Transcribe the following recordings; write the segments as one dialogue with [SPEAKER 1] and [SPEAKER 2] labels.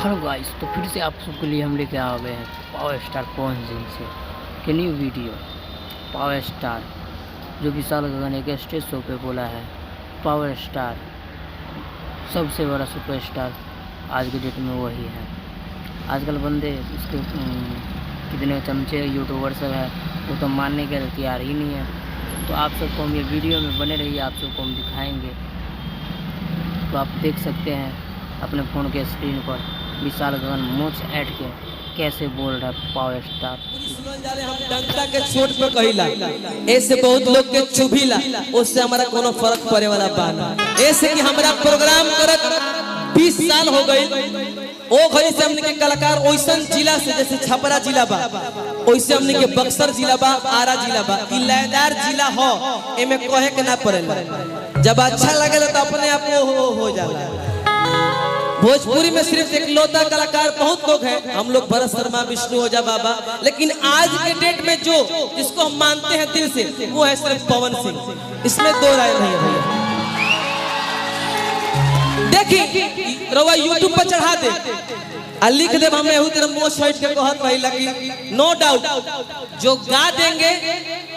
[SPEAKER 1] Hello guys, तो फिर से आप सबके लिए हम लेके आ गए हैं पावर स्टार पवन सिंह से के न्यू वीडियो। पावर स्टार जो विशाल गगन एक स्टेज शो पे बोला है, पावर स्टार सबसे बड़ा सुपरस्टार आज के डेट में वही है। आजकल बंदे उसके कितने चमचे यूट्यूबर सब है वो तो मानने के तैयार ही नहीं है। तो आप सबको हम ये वीडियो में बने रहिए, आप सबको हम दिखाएंगे। तो आप देख सकते हैं अपने फ़ोन के स्क्रीन पर विशाल गगन मोच ऐड के कैसे बोल रहा है पावर स्टार।
[SPEAKER 2] हम डंका के चोट पे कहिला ऐसे बहुत लोग के चुभिला, उससे हमारा कोनो फर्क पड़े वाला बात। ऐसे कि हमारा प्रोग्राम करत 20 साल हो गई, ओ घड़ी से हमने के कलाकार ओइसन जिला से जैसे छपरा जिला बा, ओइसे हमने के बक्सर जिला बा, आरा जिला बा, ई लयदार जिला हो, एमे कहे के ना पड़ेला। जब अच्छा लगेला तो अपने आप हो जाला। भोजपुरी में सिर्फ एक लौता कलाकार बहुत लोग हैं, हम लोग भरत शर्मा, विष्णु ओझा बाबा, लेकिन आज के डेट में जो जिसको हम मानते हैं दिल से वो है सिर्फ पवन सिंह। इसमें दो राय नहीं है भैया। देखिए रवा यूट्यूब पर चढ़ा दे और लिख दे हमें एहू तेरे मोच साइड के कहत भाई लगी, नो डाउट जो गा देंगे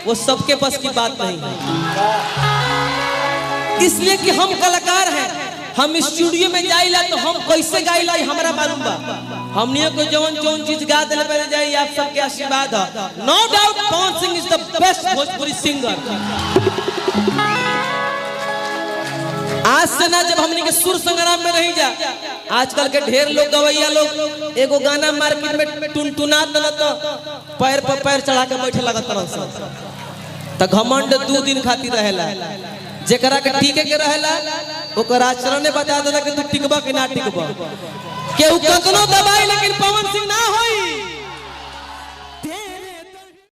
[SPEAKER 2] वो सबके बस की बात नहीं है। इसलिए कि हम कलाकार हैं, हम स्टूडियो में जाइला तो हम कैसे गाइला हमारा मालूम बा। हमनियों को जौन चीज गा देले पहले जाई, आप सबके आशीर्वाद है। No doubt Pawan Singh is the best Bhojpuri singer. आज से ना जब हमने के सुर संग्राम में नहीं जा, आजकल के ढेर लोग गवैया लोग एगो गाना मार्केट में टुनटुना दल तो पैर पर पैर चढ़ा के बैठे लगत रहन त घमंड 2 दिन खातिर रहेला। जेकरा के टीके के रहेला ओकर आचरण ने बता देला कि तू टिकबा कि ना टिकबा। केहू कतनो दबाई लेकिन पवन सिंह ना